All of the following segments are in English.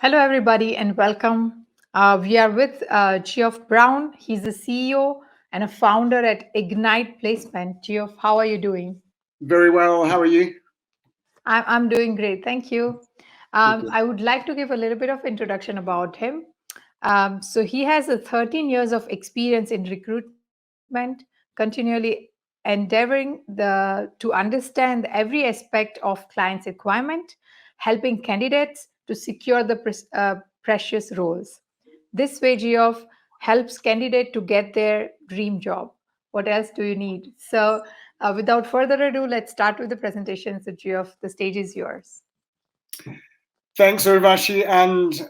Hello, everybody, and welcome. We are with Geoff Brown. He's the CEO and a founder at Ignite Placement. Geoff, how are you doing? Very well. How are you? I'm doing great. Thank you. Good, good. I would like to give a little bit of introduction about him. So he has a 13 years of experience in recruitment, continually endeavoring to understand every aspect of client's requirement, helping candidates to secure the precious roles. This way, Geoff helps candidate to get their dream job. What else do you need? So, without further ado, let's start with the presentation. So, Geoff, the stage is yours. Thanks, Urvashi, and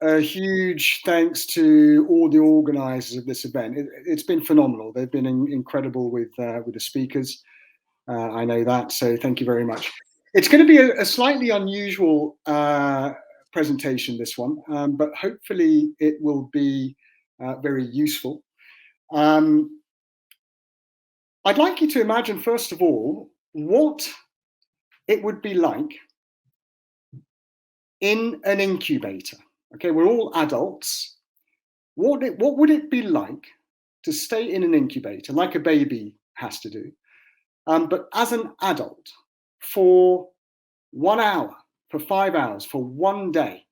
a huge thanks to all the organisers of this event. It's been phenomenal. They've been incredible with the speakers. I know that, so thank you very much. It's going to be a slightly unusual presentation, this one, but hopefully it will be very useful. I'd like you to imagine, first of all, what it would be like in an incubator. Okay, we're all adults. What would it be like to stay in an incubator, like a baby has to do, but as an adult for 1 hour, for 5 hours, for 1 day?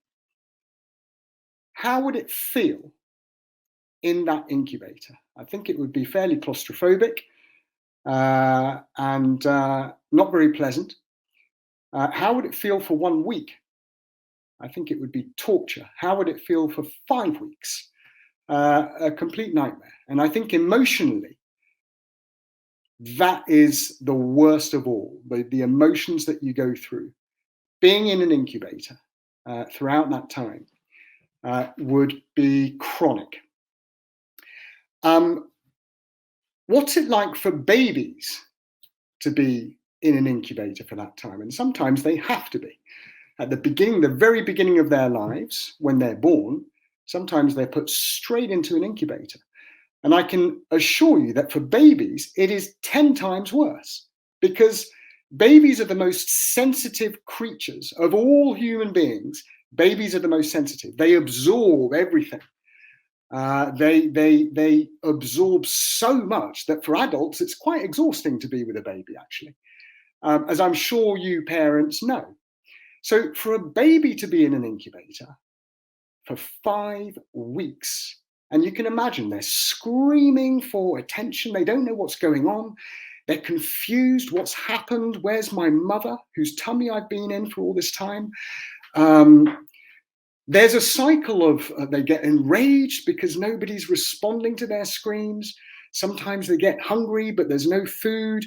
How would it feel in that incubator? I think it would be fairly claustrophobic and not very pleasant. How would it feel for 1 week? I think it would be torture. How would it feel for 5 weeks? A complete nightmare. And I think emotionally, that is the worst of all, the emotions that you go through. Being in an incubator throughout that time would be chronic. What's it like for babies to be in an incubator for that time? And sometimes they have to be. At the beginning, the very beginning of their lives, when they're born, sometimes they're put straight into an incubator. And I can assure you that for babies, it is 10 times worse, because babies are the most sensitive creatures of all human beings. Babies are the most sensitive. They absorb everything. They absorb so much that for adults, it's quite exhausting to be with a baby, actually, as I'm sure you parents know. So for a baby to be in an incubator for 5 weeks, and you can imagine they're screaming for attention. They don't know what's going on. They're confused. What's happened? Where's my mother, whose tummy I've been in for all this time? There's a cycle of they get enraged because nobody's responding to their screams. Sometimes they get hungry, but there's no food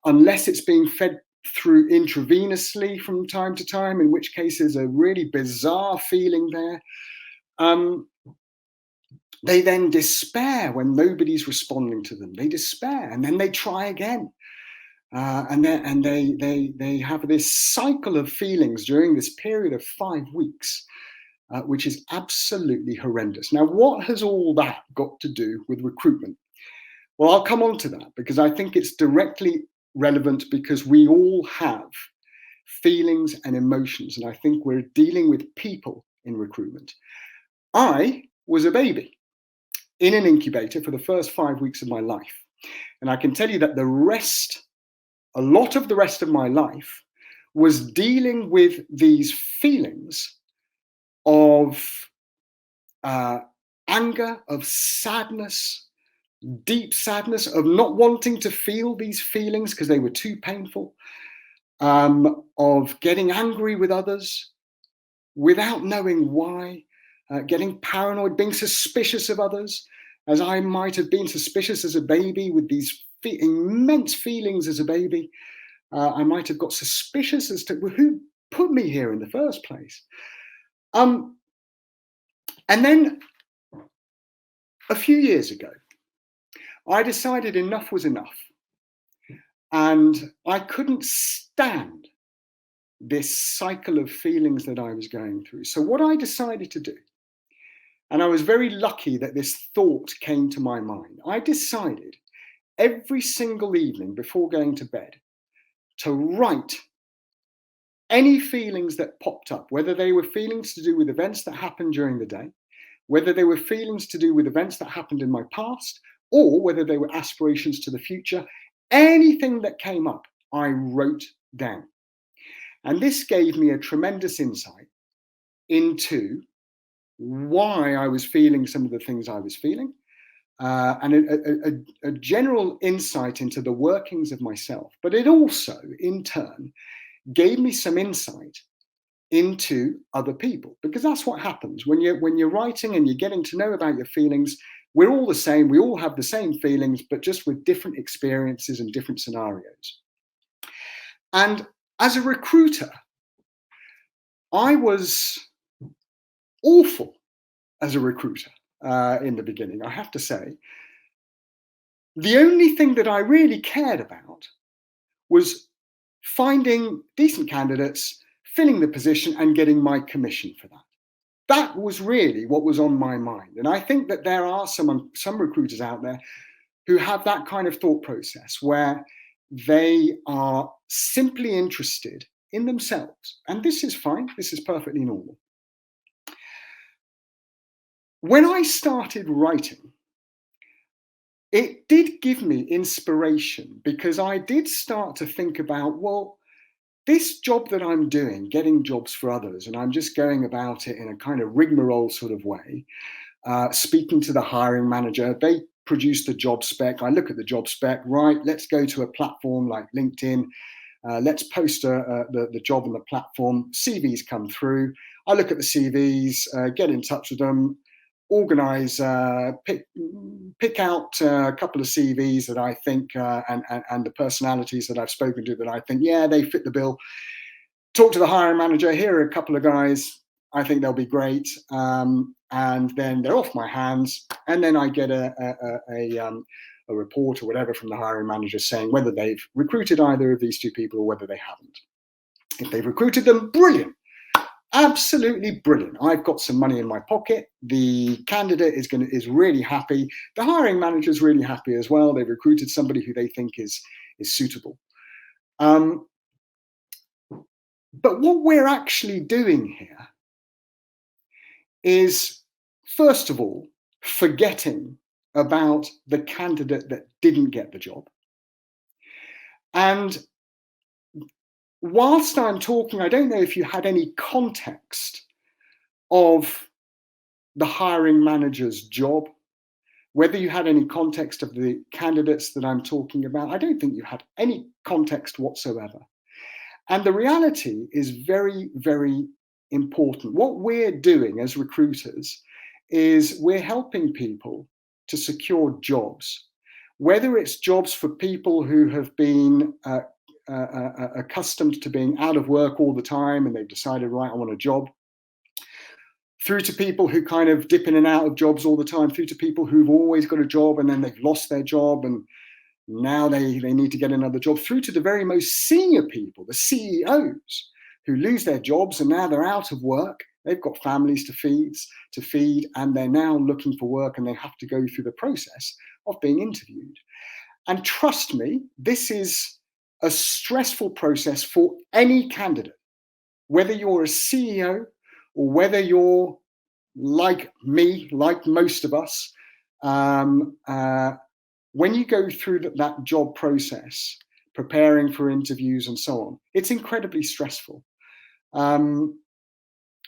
unless it's being fed through intravenously from time to time, in which case there's a really bizarre feeling there. They then despair when nobody's responding to them. They despair, and then they try again. And they have this cycle of feelings during this period of 5 weeks, which is absolutely horrendous. Now, what has all that got to do with recruitment? Well, I'll come on to that because I think it's directly relevant, because we all have feelings and emotions, and I think we're dealing with people in recruitment. I was a baby in an incubator for the first 5 weeks of my life, and I can tell you that a lot of the rest of my life was dealing with these feelings of anger, of sadness, deep sadness, of not wanting to feel these feelings because they were too painful, of getting angry with others without knowing why, getting paranoid, being suspicious of others, as I might have been suspicious as a baby with these immense feelings as a baby. I might have got suspicious as to who put me here in the first place. And then a few years ago, I decided enough was enough, and I couldn't stand this cycle of feelings that I was going through. So what I decided to do, and I was very lucky that this thought came to my mind, I decided every single evening before going to bed to write any feelings that popped up, whether they were feelings to do with events that happened during the day, whether they were feelings to do with events that happened in my past, or whether they were aspirations to the future, anything that came up, I wrote down. And this gave me a tremendous insight into why I was feeling some of the things I was feeling, and a general insight into the workings of myself. But it also, in turn, gave me some insight into other people, because that's what happens when you're writing and you're getting to know about your feelings. We're all the same. We all have the same feelings, but just with different experiences and different scenarios. And as a recruiter, I was awful as a recruiter in the beginning, I have to say. The only thing that I really cared about was finding decent candidates, filling the position, and getting my commission for that. That was really what was on my mind. And I think that there are some recruiters out there who have that kind of thought process, where they are simply interested in themselves. And this is fine. This is perfectly normal. When I started writing, it did give me inspiration, because I did start to think about, well, this job that I'm doing, getting jobs for others, and I'm just going about it in a kind of rigmarole sort of way, speaking to the hiring manager. They produce the job spec. I look at the job spec, right, let's go to a platform like LinkedIn. Let's post the job on the platform. CVs come through. I look at the CVs, get in touch with them, organize, pick out a couple of CVs that I think, and the personalities that I've spoken to that I think, yeah, they fit the bill. Talk to the hiring manager. Here are a couple of guys. I think they'll be great. And then they're off my hands. And then I get a report or whatever from the hiring manager saying whether they've recruited either of these two people or whether they haven't. If they've recruited them, brilliant. Absolutely brilliant. I've got some money in my pocket. The candidate is really happy. The hiring manager is really happy as well. They've recruited somebody who they think is suitable. But what we're actually doing here is, first of all, forgetting about the candidate that didn't get the job. And whilst I'm talking, I don't know if you had any context of the hiring manager's job, whether you had any context of the candidates that I'm talking about. I don't think you had any context whatsoever. And the reality is very, very important. What we're doing as recruiters is we're helping people to secure jobs, whether it's jobs for people who have been accustomed to being out of work all the time and they've decided, right, I want a job, through to people who kind of dip in and out of jobs all the time, through to people who've always got a job and then they've lost their job and now they need to get another job, through to the very most senior people, the CEOs, who lose their jobs and now they're out of work. They've got families to feed, and they're now looking for work, and they have to go through the process of being interviewed. And trust me, this is a stressful process for any candidate, whether you're a CEO or whether you're like me, like most of us. When you go through that job process, preparing for interviews and so on, it's incredibly stressful.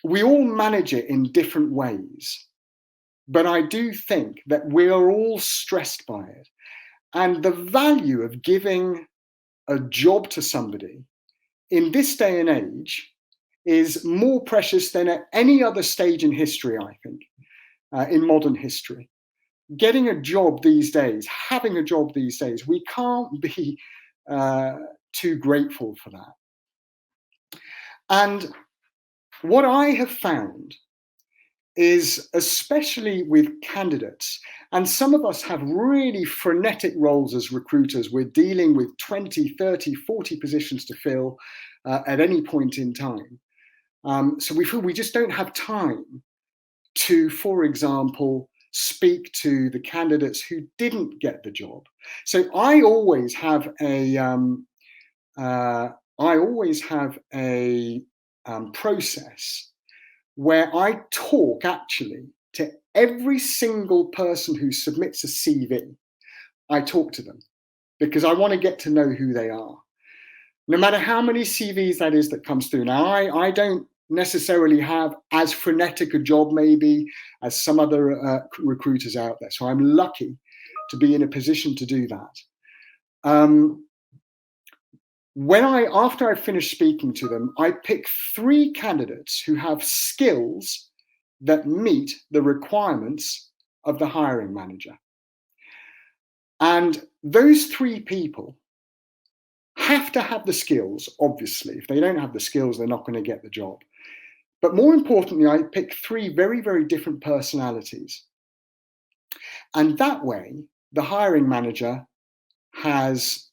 We all manage it in different ways, but I do think that we are all stressed by it. And the value of giving a job to somebody in this day and age is more precious than at any other stage in history, I think, in modern history. Getting a job these days, having a job these days, we can't be too grateful for that. And what I have found is, especially with candidates, and some of us have really frenetic roles as recruiters. We're dealing with 20, 30, 40 positions to fill at any point in time. So we feel we just don't have time to, for example, speak to the candidates who didn't get the job. So I always have I always have a process where I talk actually to every single person who submits a CV. I talk to them because I want to get to know who they are. No matter how many CVs that is that comes through. Now, I don't necessarily have as frenetic a job maybe as some other recruiters out there. So I'm lucky to be in a position to do that. After I finish speaking to them, I pick 3 candidates who have skills that meet the requirements of the hiring manager. And those 3 people have to have the skills, obviously. If they don't have the skills, they're not going to get the job. But more importantly, I pick 3 very, very different personalities. And that way, the hiring manager has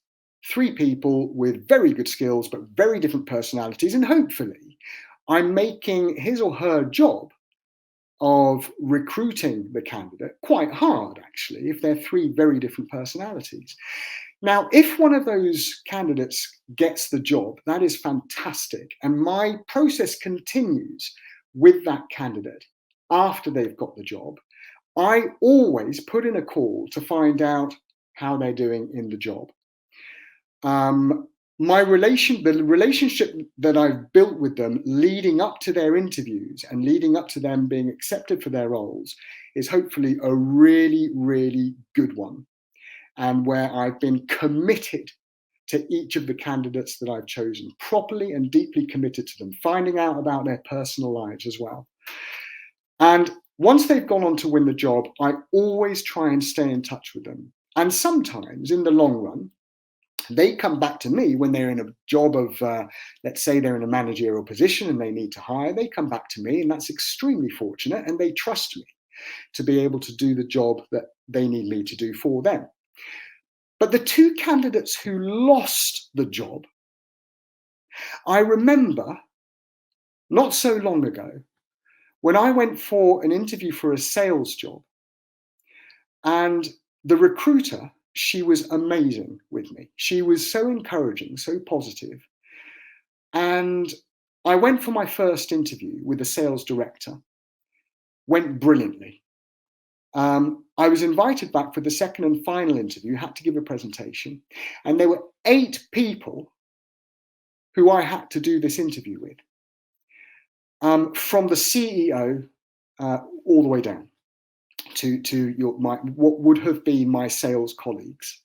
3 people with very good skills, but very different personalities. And hopefully, I'm making his or her job of recruiting the candidate quite hard, actually, if they're 3 very different personalities. Now, if one of those candidates gets the job, that is fantastic. And my process continues with that candidate after they've got the job. I always put in a call to find out how they're doing in the job. The relationship that I've built with them leading up to their interviews and leading up to them being accepted for their roles is hopefully a really, really good one. And where I've been committed to each of the candidates that I've chosen, properly and deeply committed to them, finding out about their personal lives as well. And once they've gone on to win the job, I always try and stay in touch with them. And sometimes in the long run, they come back to me when they're in a job of, let's say they're in a managerial position and they need to hire, they come back to me, and that's extremely fortunate, and they trust me to be able to do the job that they need me to do for them. But the 2 candidates who lost the job, I remember not so long ago when I went for an interview for a sales job, and the recruiter, she was amazing with me. She was so encouraging, so positive. And I went for my first interview with the sales director, went brilliantly. I was invited back for the second and final interview, had to give a presentation, and there were 8 people who I had to do this interview with, from the CEO all the way down to what would have been my sales colleagues.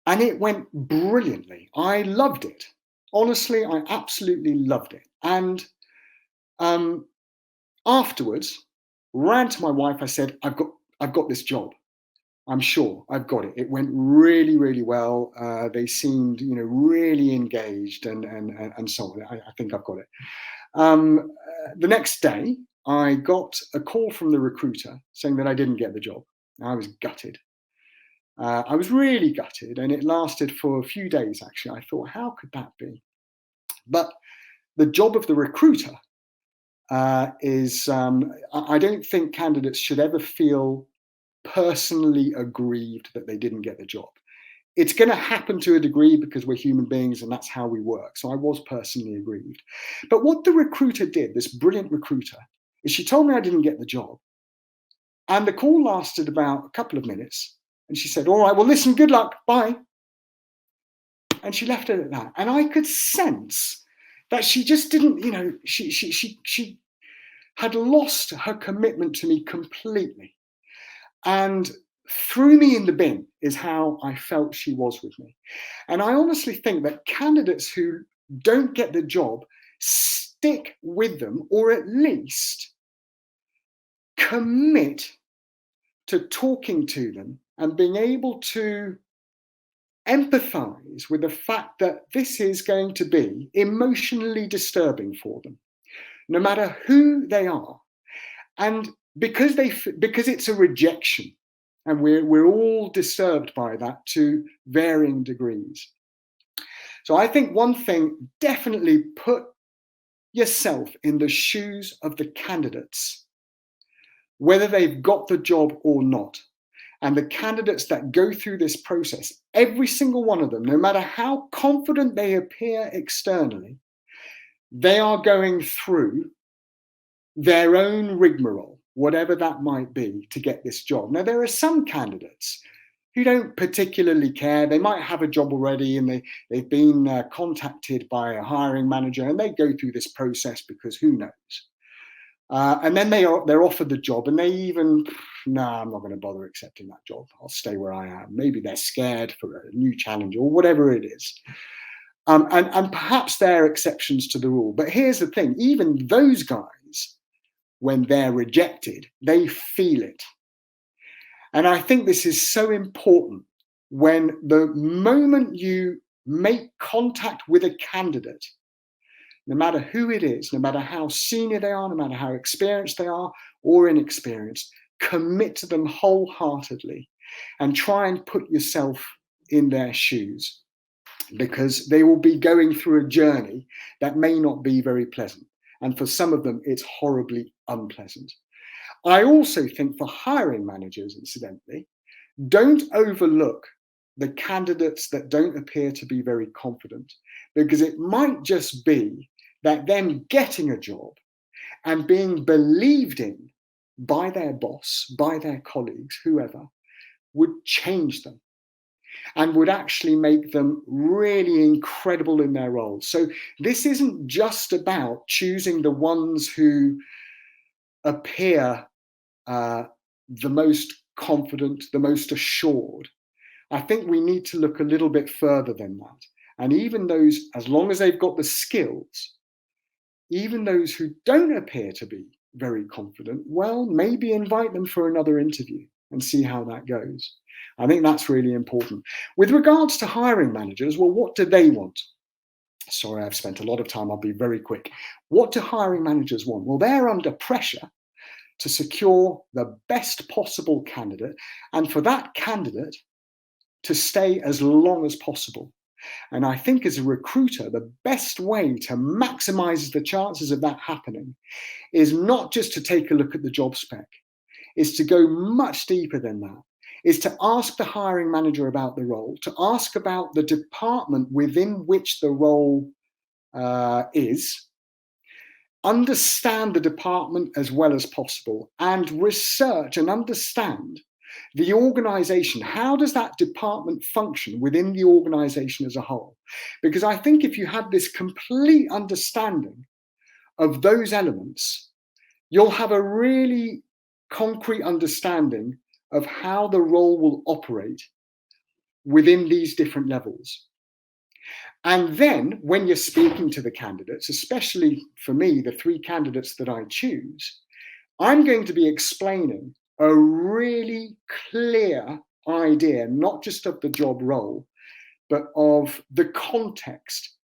And it went brilliantly. I loved it. Honestly, I absolutely loved it. And afterwards, ran to my wife. I said, I've got this job. I'm sure I've got it. It went really, really well. They seemed, really engaged and so on. I think I've got it. The next day, I got a call from the recruiter saying that I didn't get the job. I was gutted. I was really gutted, and it lasted for a few days, actually. I thought, how could that be? But the job of the recruiter is, I don't think candidates should ever feel personally aggrieved that they didn't get the job. It's going to happen to a degree because we're human beings and that's how we work. So I was personally aggrieved. But what the recruiter did, this brilliant recruiter, is she told me I didn't get the job. And the call lasted about a couple of minutes. And she said, all right, well, listen, good luck, bye. And she left it at that. And I could sense that she just didn't, she had lost her commitment to me completely. And threw me in the bin is how I felt she was with me. And I honestly think that candidates who don't get the job stick with them, or at least commit to talking to them and being able to empathize with the fact that this is going to be emotionally disturbing for them, no matter who they are. And because it's a rejection, and we're all disturbed by that to varying degrees. So I think one thing, definitely put yourself in the shoes of the candidates, whether they've got the job or not. And the candidates that go through this process, every single one of them, no matter how confident they appear externally, they are going through their own rigmarole, whatever that might be, to get this job. Now, there are some candidates who don't particularly care. They might have a job already and they've been contacted by a hiring manager, and they go through this process because who knows? And then they're offered the job, and they even, no, I'm not going to bother accepting that job. I'll stay where I am. Maybe they're scared for a new challenge or whatever it is. And perhaps they're exceptions to the rule. But here's the thing, even those guys, when they're rejected, they feel it. And I think this is so important. When the moment you make contact with a candidate, no matter who it is, no matter how senior they are, no matter how experienced they are or inexperienced, commit to them wholeheartedly and try and put yourself in their shoes, because they will be going through a journey that may not be very pleasant. And for some of them, it's horribly unpleasant. I also think for hiring managers, incidentally, don't overlook the candidates that don't appear to be very confident, because it might just be that them getting a job and being believed in by their boss, by their colleagues, whoever, would change them and would actually make them really incredible in their roles. So this isn't just about choosing the ones who appear the most confident, the most assured. I think we need to look a little bit further than that. And even those, as long as they've got the skills, even those who don't appear to be very confident, well, maybe invite them for another interview and see how that goes. I think that's really important. With regards to hiring managers, well, what do they want? Sorry, I've spent a lot of time. I'll be very quick. What do hiring managers want? Well, they're under pressure to secure the best possible candidate, and for that candidate to stay as long as possible. And I think as a recruiter, the best way to maximize the chances of that happening is not just to take a look at the job spec, is to go much deeper than that, is to ask the hiring manager about the role, to ask about the department within which the role is, understand the department as well as possible, and research and understand the organization. How does that department function within the organization as a whole? Because I think if you have this complete understanding of those elements, you'll have a really concrete understanding of how the role will operate within these different levels. And then when you're speaking to the candidates, especially for me, the 3 candidates that I choose, I'm going to be explaining a really clear idea, not just of the job role, but of the context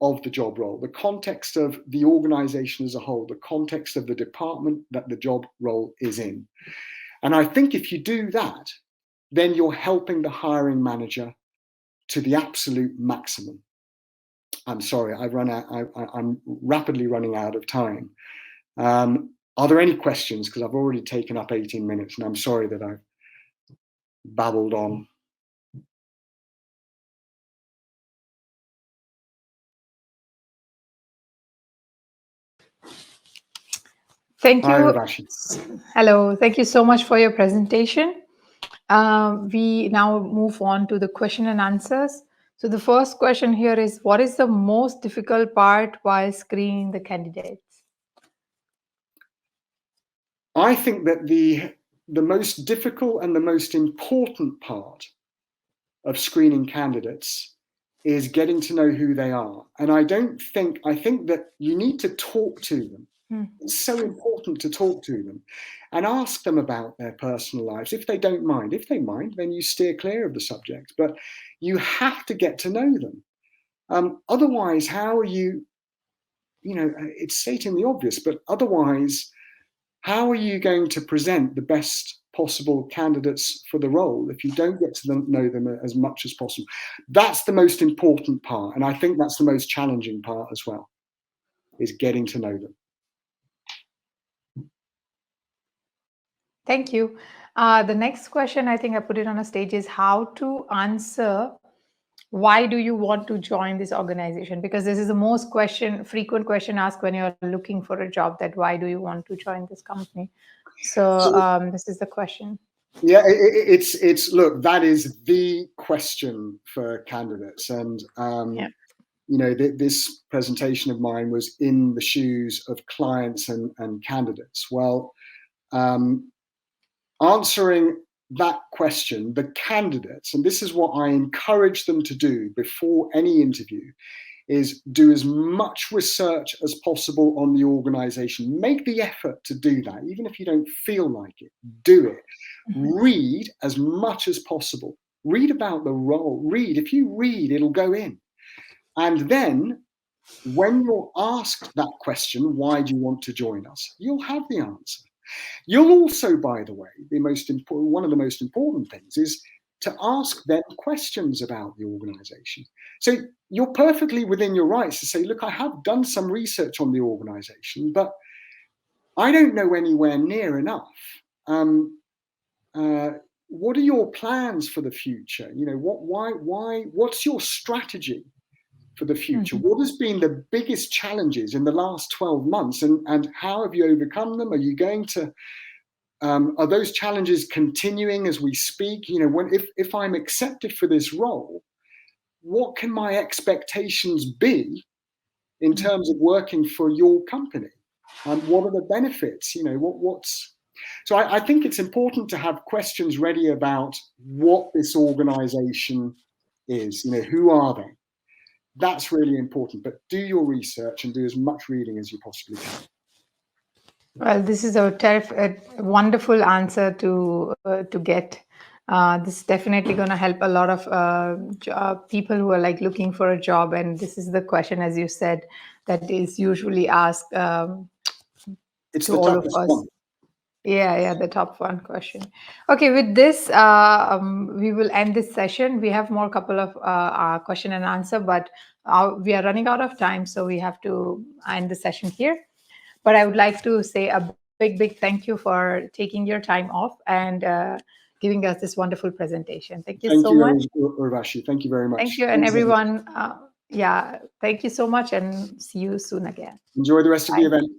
of the job role, the context of the organization as a whole, the context of the department that the job role is in. And I think if you do that, then you're helping the hiring manager to the absolute maximum. I'm sorry, I'm rapidly running out of time. Are there any questions? Because I've already taken up 18 minutes, and I'm sorry that I've babbled on. Thank you. Hi, Urvashi. Hello. Thank you so much for your presentation. We now move on to the question and answers. So the first question here is, what is the most difficult part while screening the candidates? I think that the most difficult and the most important part of screening candidates is getting to know who they are. And I think that you need to talk to them. It's so important to talk to them and ask them about their personal lives if they don't mind. If they mind, then you steer clear of the subject. But you have to get to know them. Otherwise, how are you, it's stating the obvious, but otherwise, how are you going to present the best possible candidates for the role if you don't get to know them as much as possible? That's the most important part. And I think that's the most challenging part as well, is getting to know them. Thank you. The next question, I think I put it on a stage, is how to answer why do you want to join this organization? Because this is the most frequent question asked when you're looking for a job, that why do you want to join this company? So this is the question. Yeah, it's look, that is the question for candidates. And, you know, this presentation of mine was in the shoes of clients and candidates. Well, answering that question, the candidates, and this is what I encourage them to do before any interview, is do as much research as possible on the organization. Make the effort to do that, even if you don't feel like it, do it. Read as much as possible. Read about the role. Read. If you read, it'll go in. And then when you're asked that question, why do you want to join us? You'll have the answer. You'll also, by the way, one of the most important things is to ask them questions about the organization. So you're perfectly within your rights to say, look, I have done some research on the organization, but I don't know anywhere near enough. What are your plans for the future? You know, what's your strategy for the future? What has been the biggest challenges in the last 12 months, and how have you overcome them? Are you going to are those challenges continuing as we speak? You know, if I'm accepted for this role, what can my expectations be in terms of working for your company? What are the benefits? You know, so I think it's important to have questions ready about what this organization is. You know, who are they? That's really important. But do your research and do as much reading as you possibly can. Well, this is a wonderful answer to get. This is definitely going to help a lot of people who are like looking for a job. And this is the question, as you said, that is usually asked it's to the all of toughest us. one. Yeah, the top one question. Okay, with this, we will end this session. We have more couple of question and answer, but we are running out of time, so we have to end the session here. But I would like to say a big thank you for taking your time off and giving us this wonderful presentation. Thank you so much. Urvashi. Thank you very much. Thank you, and everyone. Thank you so much, and see you soon again. Enjoy the rest of the event.